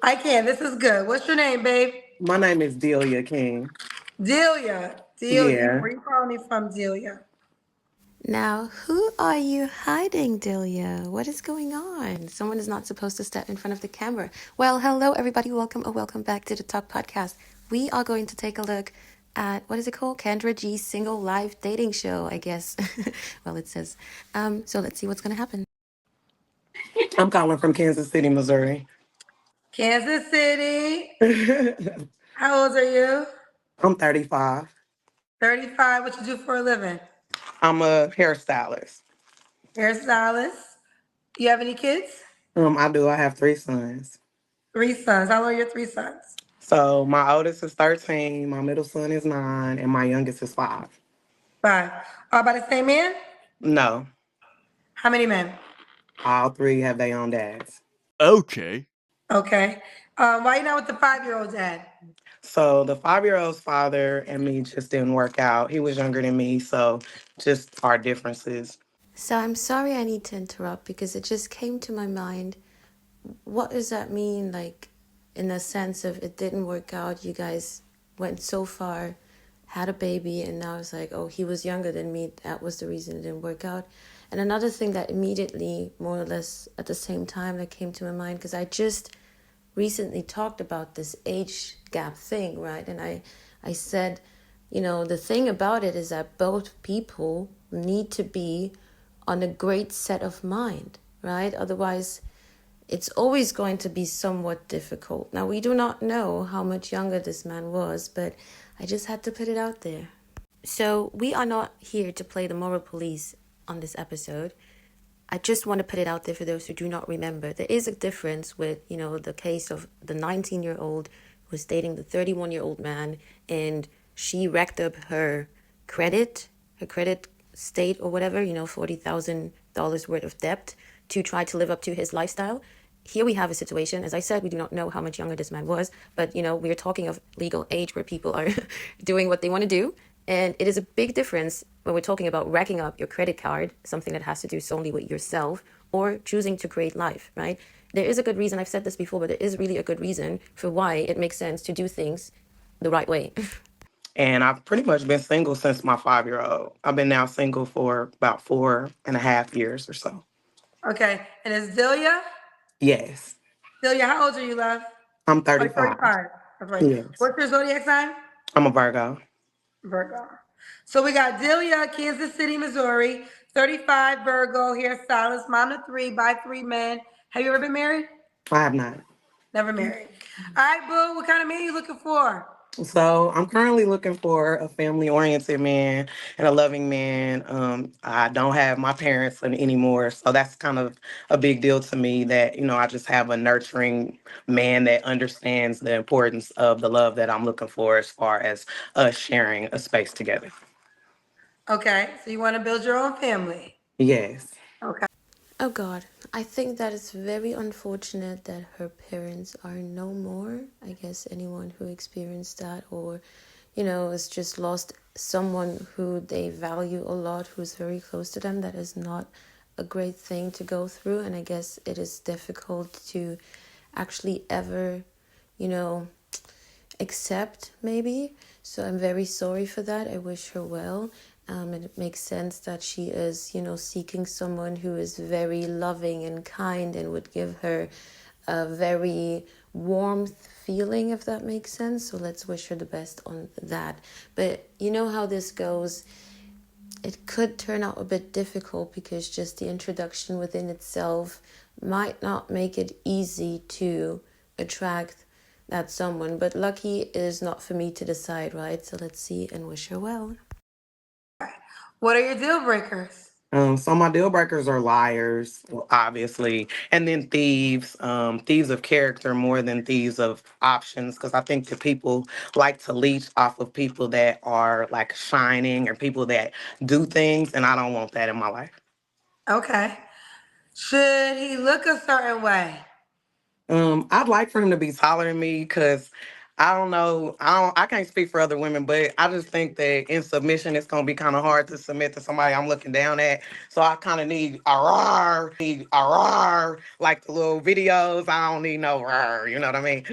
I can. This is good. What's your name, babe? My name is Delia King. Delia. Delia. Yeah. Where you calling me from, Delia? Now, who are you hiding, Delia? What is going on? Someone is not supposed to step in front of the camera. Well, hello, everybody. Welcome back to the Talk Podcast. We are going to take a look at what is it called? Kendra G's single live dating show, I guess. Well, it says. So let's see what's going to happen. I'm calling from Kansas City, Missouri. Kansas City. I'm How old are you? 35. 35. What you do for a living? I'm a hairstylist. Hairstylist. You have any kids? I do. I have three sons. Three sons. How old are your three sons? So my oldest is 13, my middle son is 9, and my youngest is 5. Five. All by the same man? No, How many men? all three have their own dads. Okay. Okay. Why you not with the 5-year-old dad? So the 5-year-old's father and me just didn't work out. He was younger than me, so just our differences. So I'm sorry I need to interrupt because it just came to my mind. What does that mean, like, in the sense of it didn't work out? You guys went so far, had a baby, and now it's like, oh, he was younger than me. That was the reason it didn't work out. And another thing that immediately, more or less at the same time, that came to my mind, because I just recently talked about this age gap thing, right? And I said, the thing about it is that both people need to be on a great set of mind, right? Otherwise, it's always going to be somewhat difficult. Now, we do not know how much younger this man was, but I just had to put it out there. So, we are not here to play the moral police on this episode. I just want to put it out there for those who do not remember. There is a difference with, the case of the 19-year-old who was dating the 31-year-old man, and she racked up her credit state or whatever, $40,000 worth of debt to try to live up to his lifestyle. Here we have a situation, as I said, we do not know how much younger this man was, but, we're talking of legal age where people are doing what they want to do. And it is a big difference when we're talking about racking up your credit card, something that has to do solely with yourself, or choosing to create life, right? There is a good reason, I've said this before, but there is really a good reason for why it makes sense to do things the right way. And I've pretty much been single since my 5-year-old. I've been now single for about 4.5 years or so. Okay. And it's Delia? Yes, Delia, how old are you, love? I'm Oh, 35. 35. That's right. Yes, What's your zodiac sign? I'm a Virgo. Virgo. So we got Delia, Kansas City, Missouri, 35, Virgo, hairstylist, mom to three, by three men. Have you ever been married? I have not. Never married. All right, boo. What kind of man are you looking for? So I'm currently looking for a family-oriented man and a loving man. I don't have my parents anymore, so that's kind of a big deal to me that, I just have a nurturing man that understands the importance of the love that I'm looking for as far as us sharing a space together. Okay, so you want to build your own family. Yes. Okay. Oh God, I think that it's very unfortunate that her parents are no more. I guess anyone who experienced that or, has just lost someone who they value a lot, who's very close to them, that is not a great thing to go through. And I guess it is difficult to actually ever, you know, accept maybe. So I'm very sorry for that. I wish her well. And it makes sense that she is, seeking someone who is very loving and kind and would give her a very warmth feeling, if that makes sense. So let's wish her the best on that. But you know how this goes. It could turn out a bit difficult because just the introduction within itself might not make it easy to attract that someone. But lucky is not for me to decide, right? So let's see and wish her well. What are your deal breakers? So my deal breakers are liars, well, obviously, and then thieves, thieves of character more than thieves of options, because I think that people like to leech off of people that are like shining or people that do things, and I don't want that in my life. Okay. Should he look a certain way? I'd like for him to be taller than me because I don't know. I can't speak for other women, but I just think that in submission it's gonna be kind of hard to submit to somebody I'm looking down at. So I kind of need a rawr, like the little videos. I don't need no rawr, you know what I mean?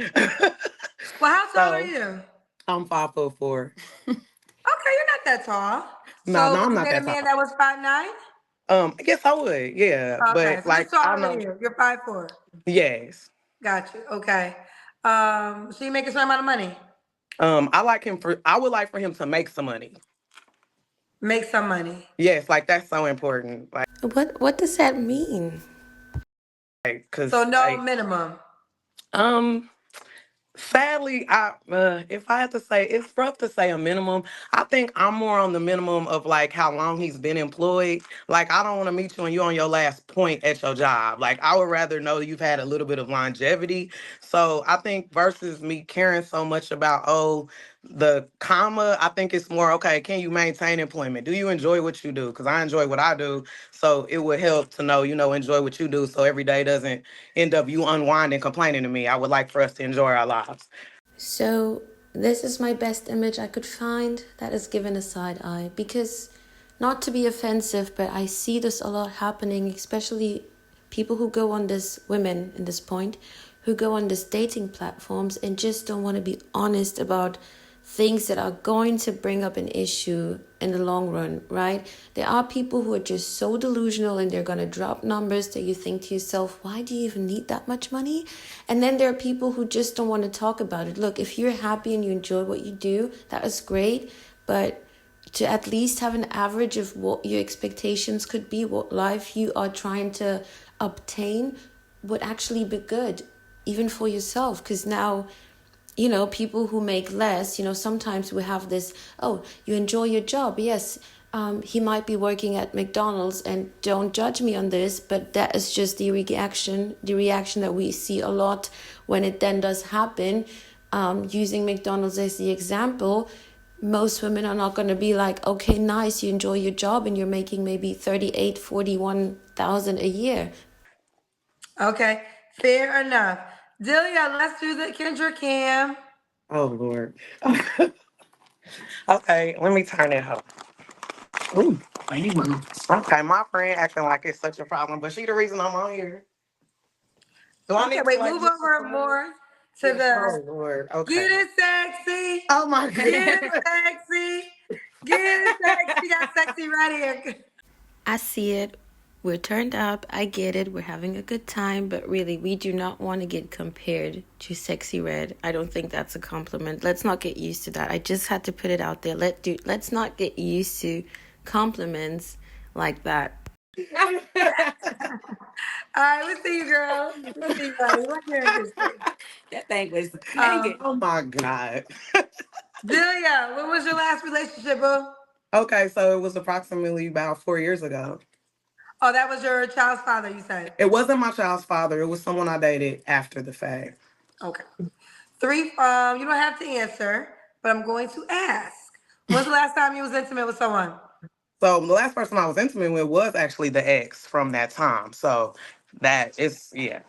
Well, how tall are So you? I'm 5'4". Okay, you're not that tall. No, So no, would I'm you not date a that man tall. that was 5'9"? Yes, I would, yeah. Okay, But so just like I taller than know, you. You're 5'4". yes. Got you. Okay. So you make a certain amount of money. I would like for him to make some money. Make some money. Yes, like that's so important. What does that mean? So Cause no minimum. um sadly, if I had to say, it's rough to say a minimum. I think I'm more on the minimum of like how long he's been employed. Like, I don't want to meet you and you're on your last point at your job. Like, I would rather know you've had a little bit of longevity. So I think versus me caring so much about, the comma, I think it's more, okay, can you maintain employment? Do you enjoy what you do? Because I enjoy what I do. So it would help to know, enjoy what you do. So every day doesn't end up you unwinding, complaining to me. I would like for us to enjoy our lives. So, this is my best image I could find that is given a side eye because, not to be offensive, but I see this a lot happening, especially people who go on this, women in this point, who go on this dating platforms and just don't want to be honest about things that are going to bring up an issue in the long run, right? There are people who are just so delusional and they're going to drop numbers that you think to yourself, why do you even need that much money? And then there are people who just don't want to talk about it. Look, if you're happy and you enjoy what you do, that is great. But to at least have an average of what your expectations could be, what life you are trying to obtain, would actually be good, even for yourself. Because now, people who make less, sometimes we have this, oh, you enjoy your job. Yes, he might be working at McDonald's, and don't judge me on this, but that is just the reaction that we see a lot when it then does happen. Using McDonald's as the example, most women are not going to be like, okay, nice, you enjoy your job and you're making maybe 38, 41,000 a year. Okay. Fair enough. Delia, let's do the Kendra Cam. Oh Lord. Okay, let me turn it up. Ooh, okay, my friend acting like it's such a problem, but she the reason I'm on here. Do I Okay, need to wait, like move get over subscribed? more to Oh the Lord. Okay. get it sexy. Oh my Get it God. sexy. Get it sexy. We got sexy right here. I see it. We're turned up. I get it. We're having a good time. But really, we do not want to get compared to Sexy Red. I don't think that's a compliment. Let's not get used to that. I just had to put it out there. Let's not get used to compliments like that. All right, we'll see you, girl. We'll see you, buddy. What here this thing? That thing was hanging. Oh my God. Delia, when was your last relationship, boo? Okay, so it was approximately about 4 years ago. Oh, that was your child's father, you said. It wasn't my child's father. It was someone I dated after the fact. Okay. Three, you don't have to answer, but I'm going to ask. When's the last time you was intimate with someone? So the last person I was intimate with was actually the ex from that time. So that is, yeah.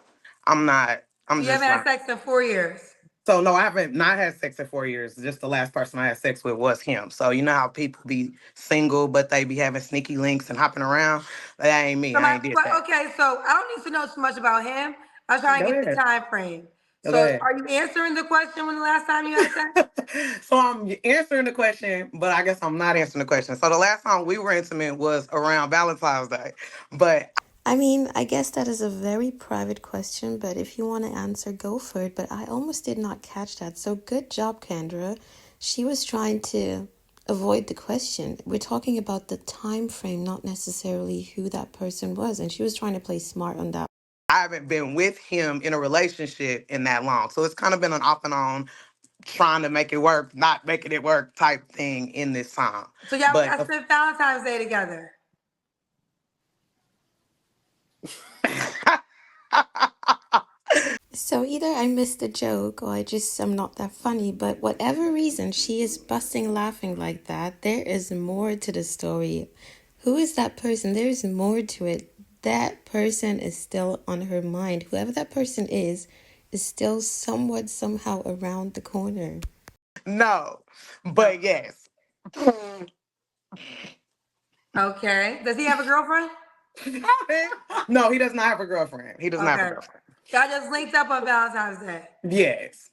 I'm not. So I'm you haven't just had not. sex in 4 years. So no, I haven't not had sex in 4 years. Just the last person I had sex with was him. So you know how people be single, but they be having sneaky links and hopping around. That ain't me. So I ain't did that. okay, so I don't need to know too much about him. I'm trying to Go get the ahead. time frame. Go So ahead. are you answering the question when the last time you had sex? So I'm answering the question, but I guess I'm not answering the question. So the last time we were intimate was around Valentine's Day, but I mean, I guess that is a very private question, but if you want to answer, go for it. But I almost did not catch that. So good job, Kendra. She was trying to avoid the question. We're talking about the time frame, not necessarily who that person was. And she was trying to play smart on that. I haven't been with him in a relationship in that long. So it's kind of been an off and on trying to make it work, not making it work type thing in this time. So y'all But spent Valentine's Day together. So either I missed the joke or I just am not that funny, but whatever reason she is busting laughing like that, there is more to the story. Who is that person? There is more to it. That person is still on her mind. Whoever that person is, is still somewhat somehow around the corner. No, No. but yes. Okay. Does he have a girlfriend? No, he does not have a girlfriend. He does not have a Okay. girlfriend. Y'all just linked up on Valentine's Day. Yes.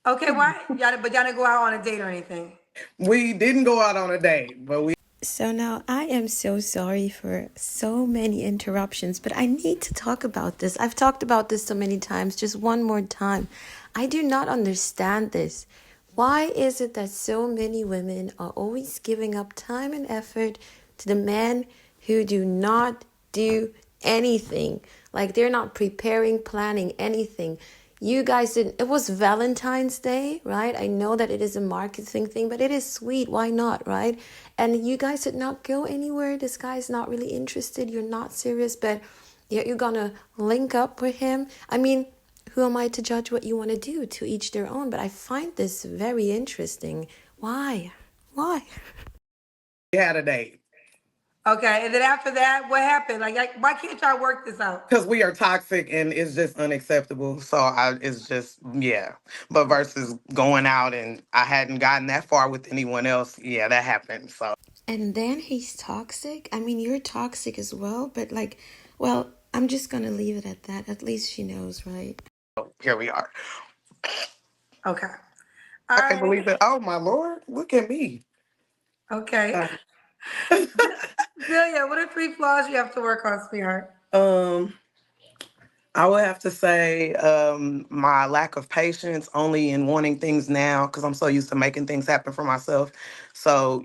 Okay, why? But y'all didn't go out on a date or anything. We didn't go out on a date, but we So now I am so sorry for so many interruptions, but I need to talk about this. I've talked about this so many times, just one more time. I do not understand this. Why is it that so many women are always giving up time and effort to the men who do not do anything? Like they're not preparing, planning anything. You guys didn't. It was Valentine's Day, right? I know that it is a marketing thing, but it is sweet. Why not, right? And you guys did not go anywhere. This guy is not really interested. You're not serious, but yet you're gonna link up with him. I mean, who am I to judge what you want to do? To each their own. But I find this very interesting. Why? Why? had a date Okay, and then after that, what happened? Like why can't y'all work this out? because we are toxic and it's just unacceptable. So it's just yeah. But versus going out and I hadn't gotten that far with anyone else, yeah, that happened. So And then he's toxic. I mean, you're toxic as well, but like, well, I'm just gonna leave it at that. At least she knows, right? here we are. Okay. All I can't believe right. it. Oh my lord, look at me. Okay. Uh, Delia, what are three flaws you have to work on, sweetheart? um, I would have to say my lack of patience, only in wanting things now, because I'm so used to making things happen for myself. So,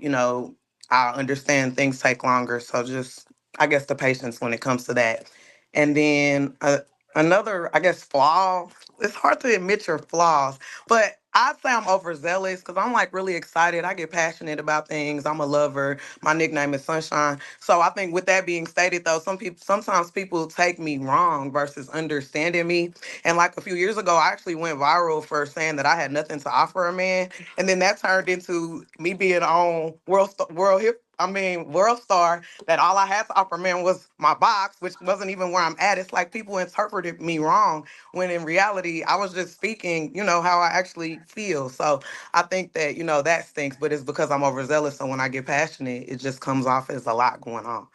I understand things take longer. So just, I guess, the patience when it comes to that. And then another, I guess, flaw. It's hard to admit your flaws, but I'd say I'm overzealous because I'm like really excited. I get passionate about things. I'm a lover. My nickname is Sunshine. So I think with that being stated though, sometimes people take me wrong versus understanding me. And like a few years ago, I actually went viral for saying that I had nothing to offer a man. And then that turned into me being on World Star, that all I had to offer men was my box, which wasn't even where I'm at. It's like people interpreted me wrong when in reality I was just speaking, how I actually feel. So I think that, that stinks, but it's because I'm overzealous. So when I get passionate, it just comes off as a lot going on.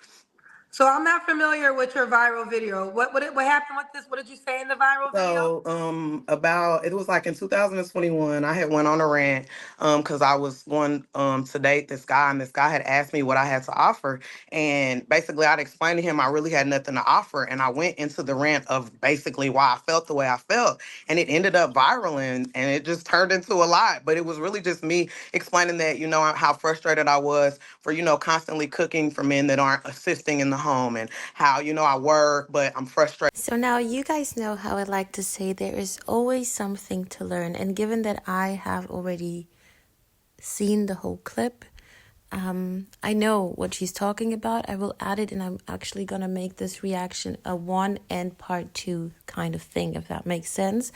So I'm not familiar with your viral video. What happened with this? What did you say in the viral video? So, about it was like in 2021, I had went on a rant, because I was going to date this guy, and this guy had asked me what I had to offer, and basically I'd explained to him I really had nothing to offer, and I went into the rant of basically why I felt the way I felt, and it ended up viral, and it just turned into a lot, but it was really just me explaining that how frustrated I was for constantly cooking for men that aren't assisting in the home, and how I work, but I'm frustrated. So now you guys know how I like to say there is always something to learn. And given that I have already seen the whole clip, I know what she's talking about. I will add it, and I'm actually gonna make this reaction a one and part two kind of thing, if that makes sense,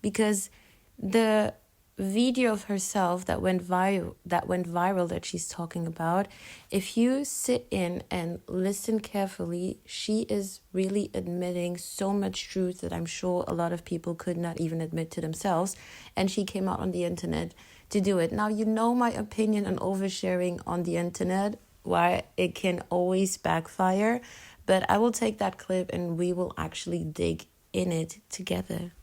because the video of herself that went viral that she's talking about, if you sit in and listen carefully, she is really admitting so much truth that I'm sure a lot of people could not even admit to themselves, and she came out on the internet to do it. Now, you know my opinion on oversharing on the internet, why it can always backfire, but I will take that clip and we will actually dig in it together.